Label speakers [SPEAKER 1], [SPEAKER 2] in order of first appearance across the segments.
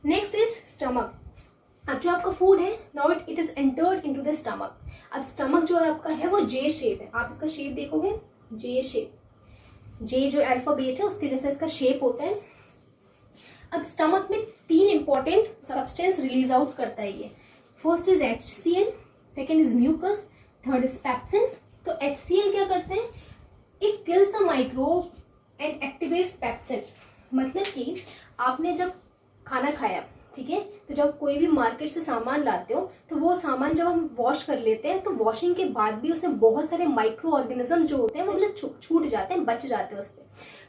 [SPEAKER 1] Next is stomach. अब जो आपका फूड है now it is entered into the stomach. अब स्टमक जो है आपका है वो जे शेप है, आप इसका शेप देखोगे जे शेप, जे जो अल्फाबेट है उसके जैसा इसका शेप होता है। अब स्टमक में 3 इंपॉर्टेंट सब्सटेंस रिलीज आउट करता है ये। First is HCl, second is mucus, third is pepsin. तो HCl क्या करते हैं, it kills the microbe and activates pepsin. मतलब कि आपने जब खाना खाया, ठीक है, तो जब कोई भी मार्केट से सामान लाते हो तो वो सामान जब हम वॉश कर लेते हैं तो वॉशिंग के बाद भी उसमें बहुत सारे माइक्रो ऑर्गेनिज्म जो होते हैं वो मतलब छूट जाते हैं, बच जाते हैं उस पर।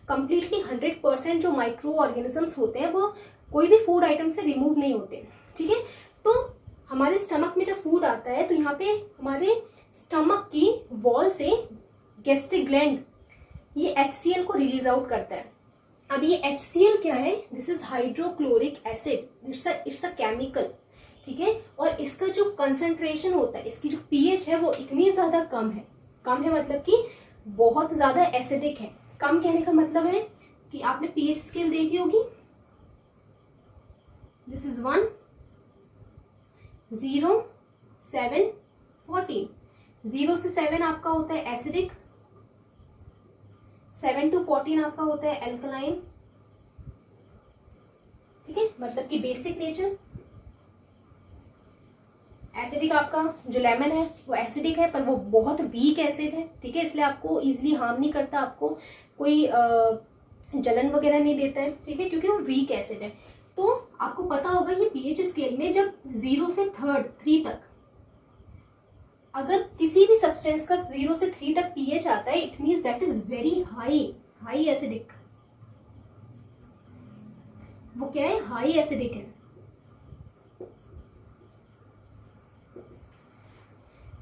[SPEAKER 1] कंप्लीटली 100% जो माइक्रो ऑर्गेनिजम्स होते हैं वो कोई भी फूड आइटम से रिमूव नहीं होते, ठीक है। तो हमारे स्टमक में जब फूड आता है तो यहाँ पे हमारे स्टमक की वॉल से गैस्ट्रिक ग्लैंड ये HCl को रिलीज आउट करता है। अब ये HCl क्या है, this is hydrochloric acid, it's a chemical, ठीक है। और इसका जो कंसंट्रेशन होता है, इसकी जो pH है वो इतनी ज्यादा कम है मतलब कि बहुत ज्यादा एसिडिक है। कम कहने का मतलब है कि आपने pH स्केल देखी होगी, दिस इज 1, 0, 7, 14। 0 से 7 आपका होता है एसिडिक, 7 to 14 आपका होता है एल्कलाइन, ठीक है, मतलब कि बेसिक नेचर। एसिडिक आपका जो लेमन है वो एसिडिक है पर वो बहुत वीक एसिड है, ठीक है, इसलिए आपको इजीली हार्म नहीं करता, आपको कोई जलन वगैरह नहीं देता है, ठीक है, क्योंकि वो वीक एसिड है। तो आपको पता होगा ये pH स्केल में जब 0 से 3 तक, अगर किसी भी सब्सटेंस का 0 से 3 तक pH आता है it means that is very high acidic. वो क्या है, हाई एसिडिक है।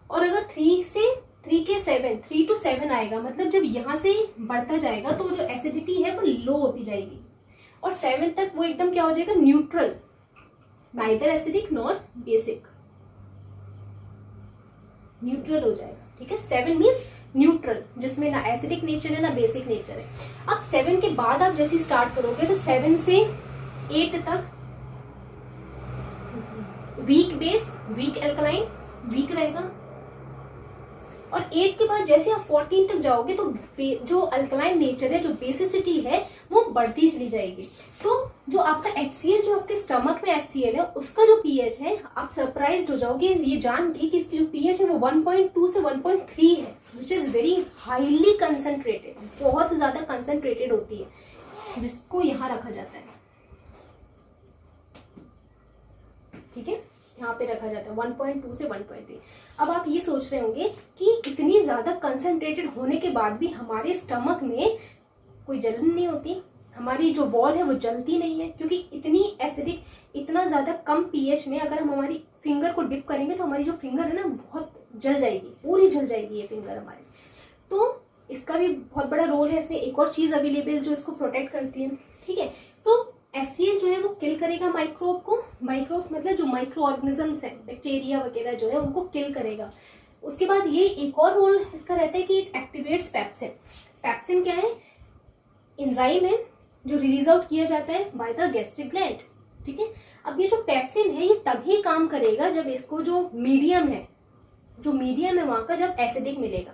[SPEAKER 1] और अगर 3 to 7 आएगा, मतलब जब यहां से बढ़ता जाएगा तो जो एसिडिटी है वो लो होती जाएगी और 7 तक वो एकदम क्या हो जाएगा, neutral, neither acidic nor basic, neutral हो जाएगा, ठीक है। 7 मीन्स न्यूट्रल, जिसमें ना एसिडिक नेचर है ना बेसिक नेचर है। अब 7 के बाद आप जैसे स्टार्ट करोगे तो 7 से 8 तक week base, week alkaline, week रहेगा। और 8 के बाद जैसे आप 14 तक जाओगे तो जो अल्कलाइन नेचर है, जो बेसिसिटी है वो बढ़ती चली जाएगी। तो जो आपका HCl, जो आपके स्टमक में HCl है उसका जो pH है, आप सरप्राइज्ड हो जाओगे ये जान के कि इसकी जो pH है वो 1.2 से 1.3 है, which is very highly concentrated, बहुत ज्यादा कंसंट्रेटेड होती है, जिसको यहाँ रखा जाता है, ठीक है, यहाँ पे रखा जाता है 1.2 से 1.3। अब आप ये सोच रहे होंगे कि इतनी ज्यादा कंसंट्रेटेड होने के बाद भी हमारे स्टमक में कोई जलन नहीं होती, हमारी जो वॉल है वो जलती नहीं है, क्योंकि इतनी एसिडिक, इतना ज्यादा कम pH में अगर हम हमारी फिंगर को डिप करेंगे तो हमारी जो फिंगर है ना बहुत जल जाएगी, पूरी जल जाएगी ये फिंगर हमारी। तो इसका भी बहुत बड़ा रोल है, इसमें एक और चीज अवेलेबल जो इसको प्रोटेक्ट करती है, ठीक है। तो HCl जो है वो किल करेगा माइक्रोब को, माइक्रोब मतलब जो माइक्रो ऑर्गेनिजम्स है, बैक्टीरिया वगैरह जो है उनको किल करेगा। उसके बाद ये एक और रोल इसका रहता है कि इट एक्टिवेट्स पेप्सिन। पेप्सिन क्या है, एंजाइम है जो रिलीज आउट किया जाता है बाय द गैस्ट्रिक ग्लैंड, ठीक है। अब ये जो पेप्सिन है ये तभी काम करेगा जब इसको जो मीडियम है वहां का जब एसिडिक मिलेगा।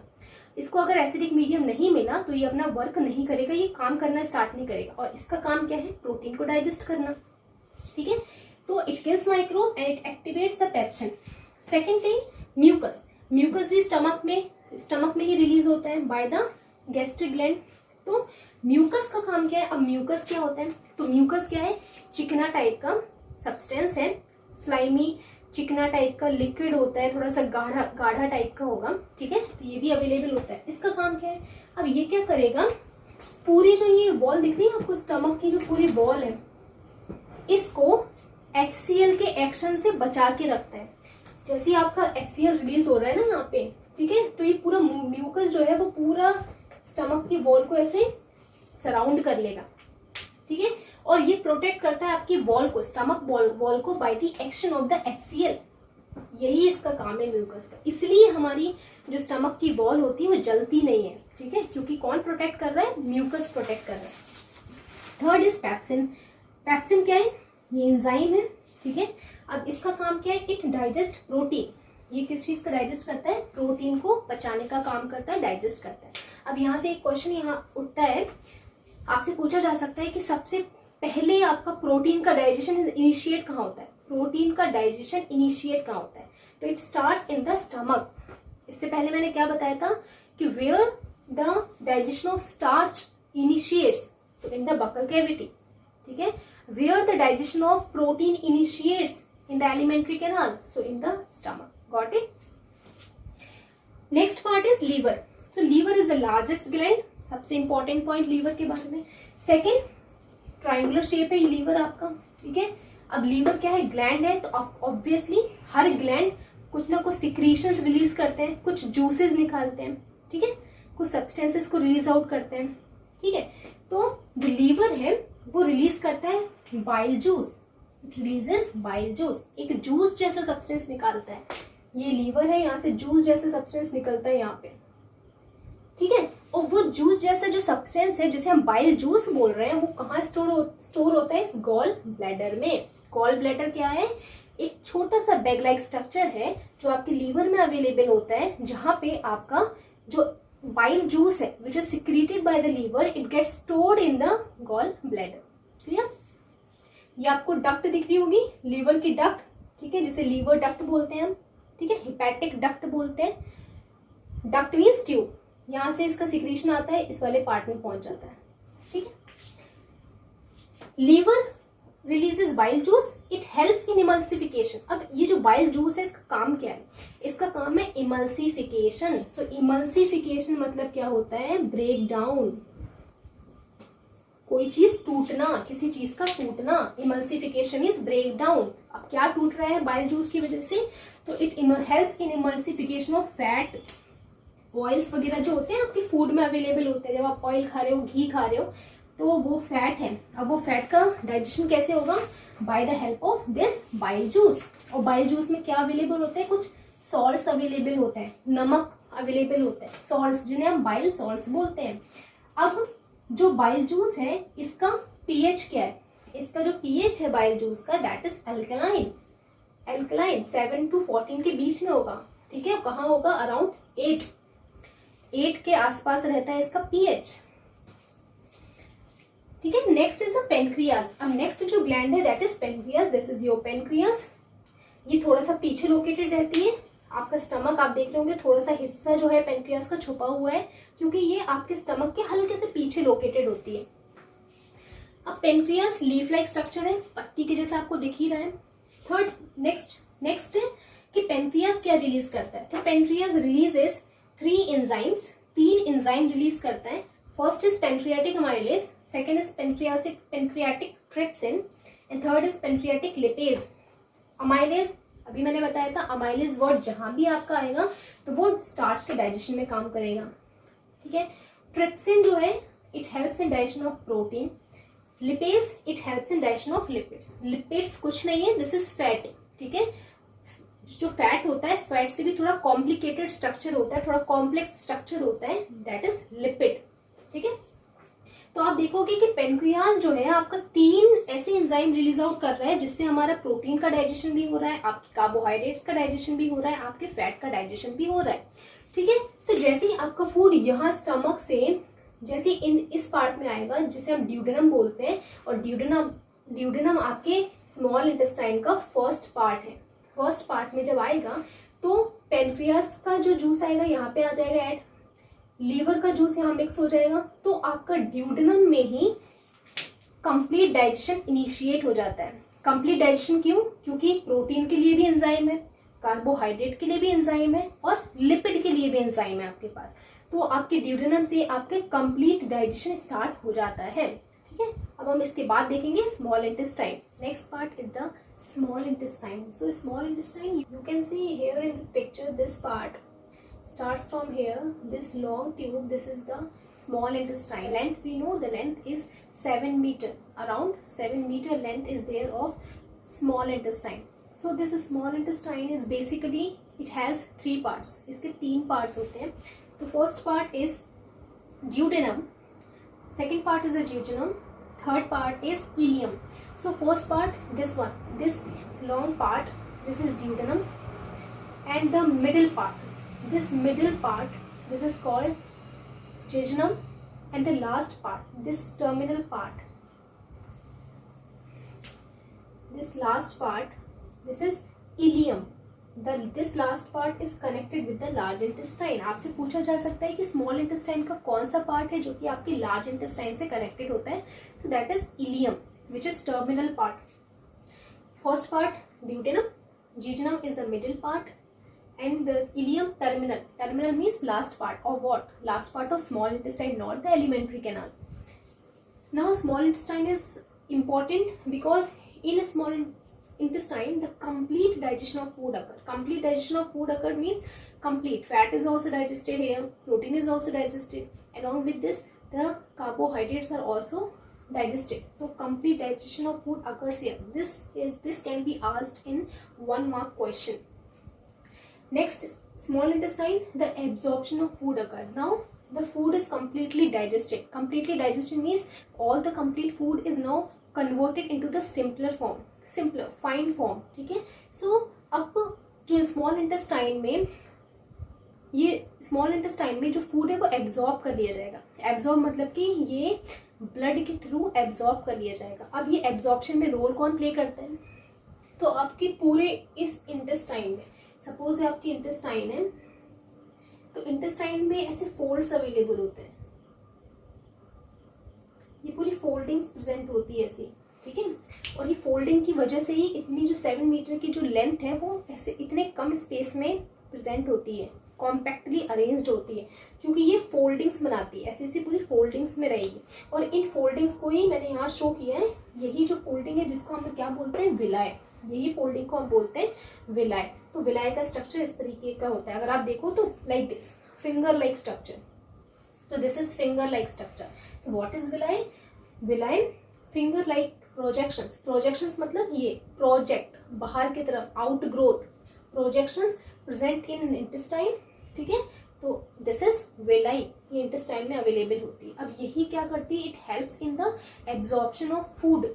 [SPEAKER 1] इसको अगर एसिडिक मीडियम नहीं मिला तो ये अपना वर्क नहीं करेगा, ये काम करना स्टार्ट नहीं करेगा। और इसका काम क्या है, प्रोटीन को डाइजेस्ट करना, ठीक है। तो it kills microbe and it activates the pepsin. Second thing, mucus. Mucus भी स्टमक में ही रिलीज होता है बाय द गैस्ट्रिक ग्लैंड। तो म्यूकस का काम क्या है, अब म्यूकस क्या होता है, तो म्यूकस क्या है, चिकना टाइप का सब्सटेंस है, स्लाइमी चिकना टाइप का लिक्विड होता है, थोड़ा सा गाढ़ा टाइप का होगा, ठीक है। तो ये भी अवेलेबल होता है। इसका काम क्या है, अब ये क्या करेगा, पूरी जो ये वॉल दिख रही है आपको, स्टमक की जो पूरी वॉल है, इसको HCl के एक्शन से बचा के रखता है। जैसे ही आपका HCl रिलीज हो रहा है ना यहाँ पे, ठीक है, तो ये पूरा म्यूकस जो है वो पूरा स्टमक की वॉल को ऐसे सराउंड कर लेगा, ठीक है। और ये प्रोटेक्ट करता है आपकी वॉल को, स्टमक वॉल को by the action of the HCl। यही इसका काम है म्यूकस का। इसलिए हमारी जो स्टमक की वॉल होती है वो जलती नहीं है, ठीक है, क्योंकि कौन प्रोटेक्ट कर रहा है, म्यूकस प्रोटेक्ट कर रहा है। Third is pepsin. पेप्सिन क्या है, ये एंजाइम है, ठीक है। अब इसका काम क्या है, इट डाइजेस्ट प्रोटीन। ये किस चीज का डाइजेस्ट करता है, प्रोटीन को पचाने का काम करता है, डाइजेस्ट करता है। अब यहाँ से एक क्वेश्चन यहाँ उठता है, आपसे पूछा जा सकता है कि सबसे पहले आपका प्रोटीन का डाइजेशन इनिशिएट कहाँ होता है, प्रोटीन का डाइजेशन इनिशिएट कहाँ होता है, तो it starts in the stomach. इससे पहले मैंने क्या बताया था कि where the digestion of starch initiates, तो इन द बकल कैविटी, ठीक है। Where the digestion of protein initiates in the alimentary canal, so in the stomach. Got it. Next part is liver. तो liver is the largest gland, सबसे important point liver के बारे में। Second, triangular shape है ये liver आपका, ठीक है। अब लीवर क्या है, ग्लैंड है, तो ऑब्वियसली हर ग्लैंड कुछ ना कुछ सिक्रीशंस रिलीज करते हैं, कुछ जूसेस निकालते हैं, ठीक है, कुछ सब्सटेंसेस को रिलीज आउट करते हैं, ठीक है। तो जो लीवर है वो रिलीज करता है bile juice, it releases bile juice, एक जूस जैसा सब्सटेंस निकालता है। ये लीवर है, यहाँ से जूस जैसा सब्सटेंस निकलता है यहाँ पे, ठीक है। और वो जूस जैसा जो सब्सटेंस है जिसे हम बाइल जूस बोल रहे हैं, वो कहाँ स्टोर होता है, इस गॉल ब्लैडर में। गॉल ब्लैडर क्या है, एक छोटा सा बैग लाइक स्ट्रक्चर है जो आपके लीवर में अवेलेबल होता है, जहां पे आपका जो बाइल जूस है which is secreted by the liver, it gets stored in the gall bladder. Clear. ये आपको डक्ट दिख रही होगी, लीवर की डक्ट, ठीक है, जिसे लीवर डक्ट बोलते हैं हम, ठीक है, हिपैटिक डक्ट बोलते हैं। डक्ट मीन्स ट्यूब, यहां से इसका सिक्रीशन आता है, इस वाले पार्ट में पहुंच जाता है, ठीक है। Liver releases bile juice, it helps in emulsification. अब ये जो बाइल जूस है इसका काम क्या है, इसका काम है इमल्सिफिकेशन। सो इमल्सिफिकेशन मतलब क्या होता है, ब्रेक डाउन, कोई चीज टूटना, किसी चीज का टूटना। Emulsification is break down. अब क्या टूट रहा है बाइल जूस की वजह से, तो it helps in emulsification of fat, oils वगैरह जो होते हैं आपके फूड में अवेलेबल होते हैं। जब आप ऑयल खा रहे हो, घी खा रहे हो, तो वो फैट है। अब वो फैट का डाइजेशन कैसे होगा, by the help of this bile juice. और बाइल जूस में क्या अवेलेबल होता है, कुछ सॉल्ट्स अवेलेबल होते हैं, नमक अवेलेबल होता है, सॉल्ट्स जिन्हें हम बाइल सॉल्ट्स बोलते हैं। अब जो बाइल जूस है इसका पीएच क्या है, इसका जो पीएच है बाइल जूस का, that is alkaline. Alkaline 7 to 14 के बीच में होगा, ठीक है। कहाँ होगा, अराउंड 8 के आसपास रहता है इसका पीएच, ठीक है। Next is a pancreas. अब नेक्स्ट जो ग्लैंड है that is pancreas, this is your pancreas. ये थोड़ा सा पीछे लोकेटेड रहती है, आपका स्टमक आप देख रहे होंगे, थोड़ा सा हिस्सा जो है पेनक्रियास का छुपा हुआ है, क्योंकि ये आपके स्टमक के हल्के से पीछे लोकेटेड होती है। अब पेनक्रियास लीफ लाइक स्ट्रक्चर है, पत्ती के जैसा आपको दिख ही रहा है। थर्ड, नेक्स्ट है कि पेनक्रियास क्या रिलीज करता है, तो pancreas releases 3 enzymes, 3 enzyme release करता है। First is pancreatic amylase, second is pancreatic trypsin, and third is pancreatic lipase. Amylase अभी मैंने बताया था, अमाइलेज वर्ड जहां भी आपका आएगा तो वो स्टार्च के डाइजेशन में काम करेगा, ठीक है। ट्रिप्सिन जो है it helps in digestion of protein, lipase it helps in digestion of lipids. Lipids कुछ नहीं है, दिस इज फैट, ठीक है। जो फैट होता है, फैट से भी थोड़ा कॉम्प्लिकेटेड स्ट्रक्चर होता है, थोड़ा कॉम्प्लेक्स स्ट्रक्चर होता है, दैट इज लिपिड, ठीक है। तो आप देखोगे कि पेनक्रियास जो है आपका 3 ऐसे एंजाइम रिलीज आउट कर रहा है जिससे हमारा प्रोटीन का डाइजेशन भी हो रहा है, आपके कार्बोहाइड्रेट्स का डाइजेशन भी हो रहा है, आपके फैट का डाइजेशन भी हो रहा है, ठीक है। तो जैसे ही आपका फूड यहाँ स्टमक से जैसे इस पार्ट में आएगा जिसे हम ड्यूडेनम बोलते हैं, और ड्यूडेनम आपके स्मॉल इंटेस्टाइन का फर्स्ट पार्ट है। फर्स्ट पार्ट में जब आएगा तो पेनक्रियास का जो जूस आएगा यहाँ पे आ जाएगा ऐड, लीवर का जूस यहाँ मिक्स हो जाएगा, तो आपका ड्यूडेनम में ही कंप्लीट डाइजेशन इनिशिएट हो जाता है। कंप्लीट डाइजेशन क्यों, क्योंकि प्रोटीन के लिए भी एंजाइम है, कार्बोहाइड्रेट के लिए भी एंजाइम है, और लिपिड के लिए भी एंजाइम है आपके पास। तो आपके ड्यूडेनम से आपके कंप्लीट डाइजेशन स्टार्ट हो जाता है, ठीक है। अब हम इसके बाद देखेंगे small intestine. Next part is the small intestine. So small intestine, you can see here in the picture, this part starts from here, this long tube, this is the small intestine. Length, we know the length is 7 meter, around 7 meter length is there of small intestine. So this small intestine is basically, it has 3 parts. इसके 3 parts होते हैं। तो first part is duodenum, second part is the jejunum, third part is ileum. So first part, this one, this long part, this is duodenum, and the middle part, this middle part, this is called jejunum, and the last part, this terminal part, this last part, this is ileum. This last part is connected with the large intestine. आपसे पूछा जा सकता है कि small intestine का कौन सा part है जो कि आपकी लार्ज इंटेस्टाइन से कनेक्टेड होता है. So that is ilium which is terminal part. First part duodenum, जीजनम is the middle part, and the ileum terminal. Terminal means last part of what? Last part of small intestine, not the alimentary canal. Now small intestine is important because in a small intestine the complete digestion of food occur. Complete digestion of food occur means complete. Fat is also digested here, protein is also digested. Along with this, the carbohydrates are also digested. So complete digestion of food occurs here. This can be asked in 1 mark question. Next, small intestine, the absorption of food occurs. Now the food is completely digested. Completely digested means all the complete food is now converted into the simpler form, simpler fine form. ठीक है. So अब जो small intestine में, ये small intestine में जो food है वो एब्जॉर्ब कर लिया जाएगा. एब्जॉर्ब मतलब कि ये ब्लड के थ्रू एब्जॉर्ब कर लिया जाएगा. अब ये एब्जॉर्प्शन में रोल कौन प्ले करता है? तो आपकी पूरे इस इंटेस्टाइन में, सपोज है आपकी इंटेस्टाइन है, तो इंटेस्टाइन में ऐसे फोल्ड्स अवेलेबल होते हैं. ये पूरी फोल्डिंग्स प्रेजेंट होती है ऐसी. ठीक है. और ये फोल्डिंग की वजह से ही इतनी जो 7 मीटर की जो लेंथ है वो ऐसे इतने कम स्पेस में प्रेजेंट होती है, कॉम्पैक्टली अरेंज्ड होती है, क्योंकि ये फोल्डिंग्स बनाती है. ऐसी ऐसी पूरी फोल्डिंग्स में रहेगी. और इन फोल्डिंग्स को ही मैंने यहाँ शो किया है. यही जो फोल्डिंग है जिसको हम क्या बोलते हैं? विलाय. यही फोल्डिंग को हम बोलते हैं विलाय. तो विलाय का स्ट्रक्चर इस तरीके का होता है. अगर आप देखो तो like this, finger like structure. तो this is finger like structure. So what is villi? Villi finger like projections. Projections मतलब ये प्रोजेक्ट, बाहर की तरफ, out growth, projections present in intestine. ठीक है. तो दिस इज विलाई. ये इंटेस्टाइन में अवेलेबल होती है. अब यही क्या करती है? It helps in the absorption of food.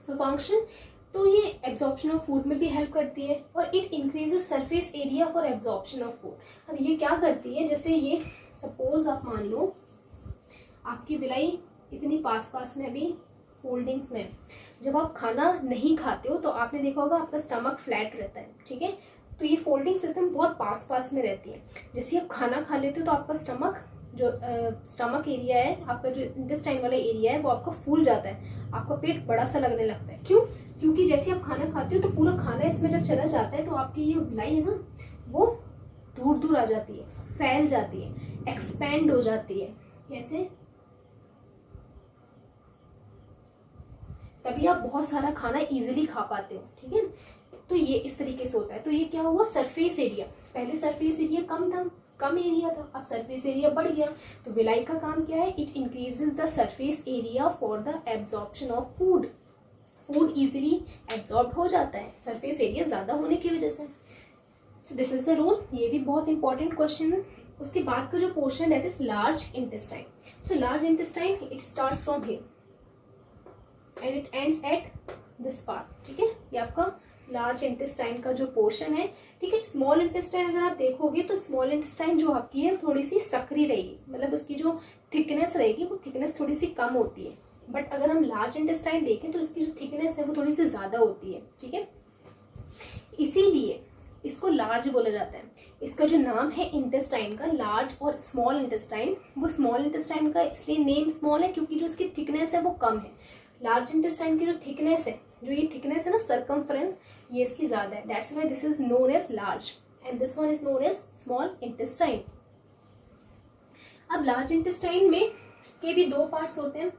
[SPEAKER 1] So function, तो ये एब्जॉर्प्शन ऑफ फूड में भी हेल्प करती है. और it increases surface area for absorption of food. अब ये क्या करती है? जैसे ये सपोज आप मान लो आपकी विलाई इतनी पास पास में अभी फोल्डिंग्स में, जब आप खाना नहीं खाते हो तो आपने देखा होगा आपका स्टमक फ्लैट रहता है. ठीक है. तो ये फोल्डिंग्स एकदम बहुत पास पास में रहती है. जैसे आप खाना खा लेते हो तो आपका स्टमक, जो स्टमक एरिया है, आपका जो इंटेस्टाइन वाला एरिया है वो आपका फूल जाता है. आपका पेट बड़ा सा लगने लगता है. क्यों? क्योंकि जैसे आप खाना खाते हो तो पूरा खाना इसमें जब चला जाता है तो आपकी ये विलाई है ना, वो दूर दूर आ जाती है, फैल जाती है, एक्सपैंड हो जाती है. कैसे? तभी आप बहुत सारा खाना इजीली खा पाते हो. ठीक है. तो ये इस तरीके से होता है. तो ये क्या हुआ? Surface area. पहले सरफेस एरिया कम था, कम एरिया था, अब सरफेस एरिया बढ़ गया. तो विलाई का काम क्या है? It increases the surface area for the absorption of food. Food easily absorb हो जाता है सरफेस एरिया ज्यादा होने की वजह से. So this is the role. ये भी बहुत इंपॉर्टेंट क्वेश्चन है. उसके बाद का जो portion that is large intestine. So large intestine, it starts from here and it ends at this part. ठीक है. ये आपका लार्ज इंटेस्टाइन का जो पोर्शन है. ठीक है. स्मॉल इंटेस्टाइन अगर आप देखोगे तो स्मॉल इंटेस्टाइन जो आपकी है थोड़ी सी सक्रिय रहेगी, मतलब उसकी जो थिकनेस रहेगी वो थिकनेस थोड़ी सी कम होती है. बट अगर हम लार्ज इंटेस्टाइन देखें तो इसकी जो थिकनेस है वो थोड़ी सी ज्यादा होती है. ठीक है. इसीलिए इसको लार्ज बोला जाता है. इसका जो नाम है इंटेस्टाइन का, लार्ज और स्मॉल इंटेस्टाइन, वो स्मॉल इंटेस्टाइन का इसलिए नेम स्मॉल है क्योंकि जो इसकी थिकनेस है वो कम है. लार्ज इंटेस्टाइन की जो थिकनेस है, जो ये थिकनेस है ना, सर्कमफ्रेंस, ये इसकी ज्यादा है. That's why this is known as large and this one is known as small intestine. अब लार्ज इंटेस्टाइन में के भी 2 पार्ट्स होते हैं.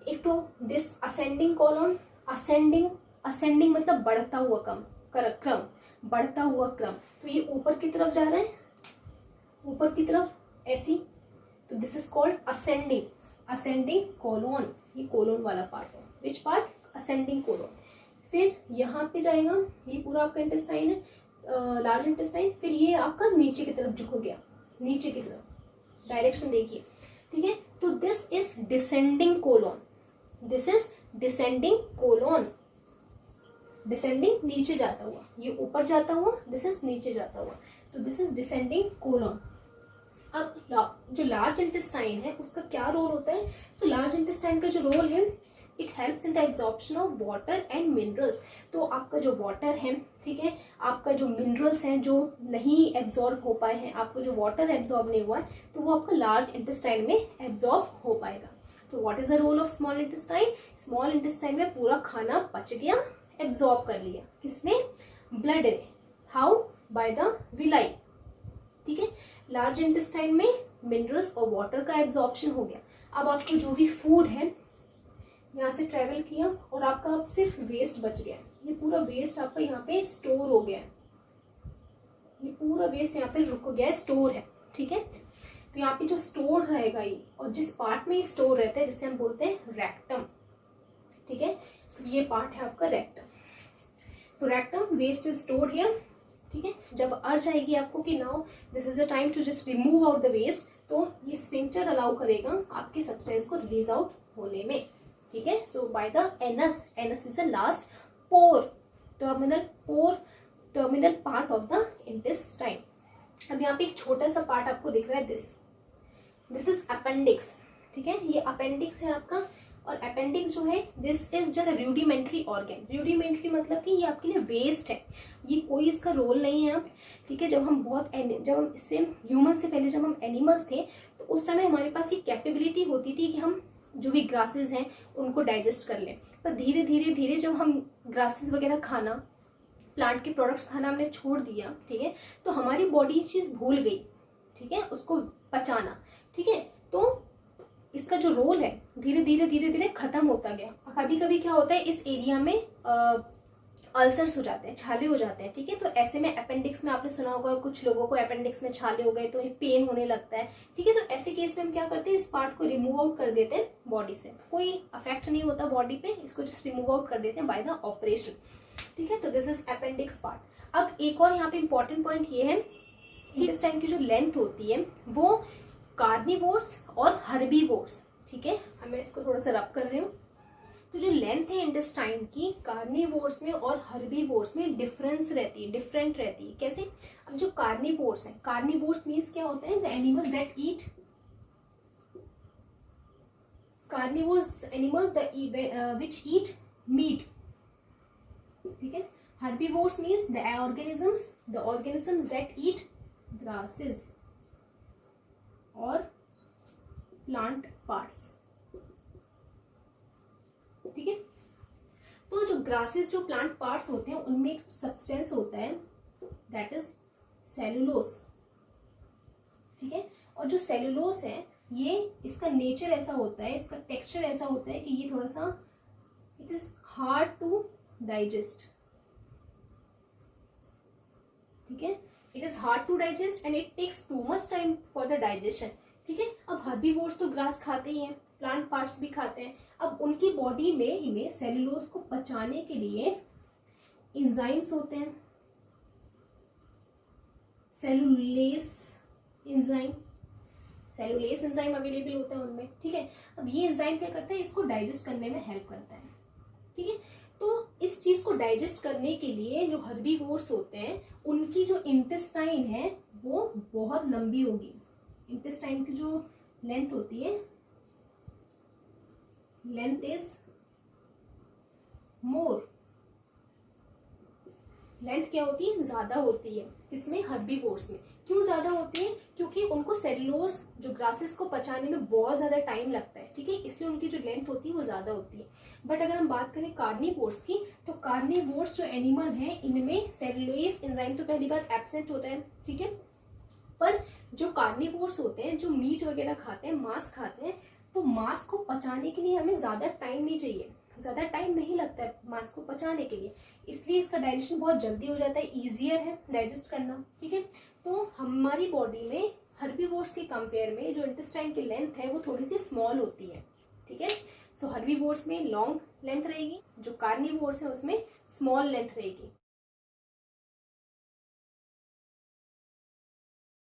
[SPEAKER 1] एक तो दिस असेंडिंग कॉलम. असेंडिंग मतलब बढ़ता हुआ क्रम, बढ़ता हुआ क्रम. तो ये ऊपर की तरफ जा रहा है, ऊपर की तरफ ऐसी. तो this is called ascending colon. ये कोलोन वाला पार्ट है. Which part? Ascending colon. फिर यहाँ पे जाएगा, ये पूरा आपका इंटेस्टाइन है, लार्ज इंटेस्टाइन. फिर ये आपका नीचे की तरफ झुक गया, नीचे की तरफ. डायरेक्शन देखिए. ठीक है. तो this is descending colon. This is descending colon, descending नीचे जाता हुआ, ये ऊपर जाता हुआ, दिस इज नीचे जाता हुआ, तो दिस इज डिसेंडिंग कोलोन। अब जो लार्ज इंटेस्टाइन है उसका क्या रोल होता है? सो लार्ज इंटेस्टाइन का जो रोल है, it helps in the absorption of water and minerals. तो आपका जो वाटर है, ठीक है, आपका जो मिनरल्स हैं जो नहीं एब्जॉर्ब हो पाए हैं, आपको जो वाटर एब्जॉर्ब नहीं हुआ है, तो वो आपका लार्ज इंटेस्टाइन में एब्जॉर्ब हो पाएगा। तो what is the role of small intestine? Small intestine में पूरा खाना पच गया, एब्जॉर्ब कर लिया, किसने? ब्लड ने। हाउ? बाय द विलाई, ठीक है। लार्ज इंटेस्टाइन में मिनरल्स और वाटर का एब्जॉर्प्शन हो गया। अब आपको जो भी फूड है यहाँ से ट्रेवल किया और आपका अब सिर्फ वेस्ट बच गया, ये पूरा वेस्ट आपका यहाँ पे स्टोर हो गया है, ये पूरा वेस्ट यहाँ पे रुक गया है, स्टोर है, ठीक है। तो यहाँ पे जो स्टोर रहेगा ये, और जिस पार्ट में स्टोर रहता है जिसे हम बोलते हैं रेक्टम, ठीक है, तो ये पार्ट है आपका रेक्टम। तो rectum waste is stored here, ठीक है। जब अर्ज आएगी आपको कि now this is a time to just remove out the waste, तो ये स्फिंक्टर अलाउ करेगा आपके सब्सटेंस को रिलीज आउट होने में, ठीक है। So by the anus, anus is the last pore, terminal part of the intestine. अब यहाँ पे एक छोटा सा पार्ट आपको दिख रहा है, दिस इज अपेंडिक्स, ठीक है, ये अपेंडिक्स है आपका। और अपेंडिक्स जो है, this is just rudimentary organ. Rudimentary मतलब कि ये आपके लिए वेस्ट है, ये कोई इसका रोल नहीं है, आप, ठीक है। जब हम इससे ह्यूमन से पहले जब हम एनिमल्स थे, तो उस समय हमारे पास ये कैपेबिलिटी होती थी कि हम जो भी ग्रासेस हैं उनको डाइजेस्ट कर लें। पर धीरे धीरे धीरे जब हम ग्रासेस वगैरह खाना, प्लांट के प्रोडक्ट्स खाना हमने छोड़ दिया, ठीक है, तो हमारी बॉडी ये चीज़ भूल गई, ठीक है, उसको पचाना, ठीक है। तो इसका जो रोल है धीरे धीरे धीरे धीरे खत्म होता गया। कभी कभी क्या होता है, इस एरिया में अल्सर्स हो जाते हैं, छाले हो जाते हैं, ठीक है। तो ऐसे में अपेंडिक्स में आपने सुना होगा कुछ लोगों को अपेंडिक्स में छाले हो गए तो ये पेन होने लगता है, ठीक है। तो ऐसे केस में हम क्या करते हैं, इस पार्ट को रिमूव आउट कर देते हैं बॉडी से, कोई अफेक्ट नहीं होता बॉडी पे, इसको जस्ट रिमूव आउट कर देते हैं बाय द ऑपरेशन, ठीक है। तो दिस इज अपेंडिक्स पार्ट। अब एक और यहाँ पे इंपॉर्टेंट पॉइंट ये है कि इस टाइम की जो लेंथ होती है वो कार्निवोर्स और हर्बीवोर्स, ठीक है, मैं इसको थोड़ा सा रब कर रही हूँ। तो जो लेंथ है इंटेस्टाइन की, कार्निवोर्स में और हर्बीवोर्स में डिफरेंट रहती है। कैसे? अब जो कार्निवोर्स है, कार्निवोर्स मीन्स क्या होता है, the animals that eat, carnivores animals which eat meat, ठीक है। Herbivores means the organisms that eat grasses और प्लांट पार्ट्स, ठीक है। तो जो ग्रासेस, जो प्लांट पार्ट्स होते हैं, उनमें एक सब्सटेंस होता है दैट इज सेलुलोस, ठीक है। और जो सेलुलोस है, ये इसका नेचर ऐसा होता है, इसका टेक्सचर ऐसा होता है कि ये थोड़ा सा, it is hard to digest, ठीक है, it is hard to digest and it takes too much time for the digestion, ठीक है। अब हर्बीवोर्स तो ग्रास खाते ही हैं, प्लांट पार्ट्स भी खाते हैं। अब उनकी बॉडी में इन्हें सेलुलोज को पचाने के लिए एंजाइम्स होते हैं, सेलुलेस एंजाइम अवेलेबल होता है उनमें, ठीक है। अब ये एंजाइम क्या करता है, इसको डाइजेस्ट करने में हेल्प करता है, ठीक है। तो इस चीज को डाइजेस्ट करने के लिए जो हर्बीवोर्स होते हैं, उनकी जो इंटेस्टाइन है वो बहुत लंबी होगी। इंटेस्टाइन की जो लेंथ होती है, लेंथ इज मोर, लेंथ क्या होती है, ज्यादा होती है। किसमें? हर्बीवोर्स में। क्यों ज्यादा होती है? क्योंकि उनको सेलुलोज, जो ग्रासेस को पचाने में बहुत ज्यादा टाइम लगता है, ठीक है, इसलिए उनकी जो लेंथ होती है वो ज्यादा होती है। बट अगर हम बात करें कार्निवोर्स की, तो कार्निवोर्स जो एनिमल है, इनमें सेलुलोज एंजाइम तो पहली बात एब्सेंट होता है, ठीक है। पर जो कार्निवोर्स होते हैं, जो मीट वगैरह खाते हैं, मांस खाते हैं, तो मांस को पचाने के लिए हमें ज्यादा टाइम नहीं चाहिए, ज्यादा टाइम नहीं लगता है मांस को पचाने के लिए, इसलिए इसका डाइजेशन बहुत जल्दी हो जाता है, इजियर है डाइजेस्ट करना, ठीक है। तो हमारी बॉडी में हर्बीवोर्स के कंपेयर में जो इंटेस्टाइन की लेंथ है वो थोड़ी सी स्मॉल होती है, ठीक है। सो हर्बीवोर्स में लॉन्ग लेंथ रहेगी, जो कार्निवोर्स है उसमें स्मॉल लेंथ रहेगी।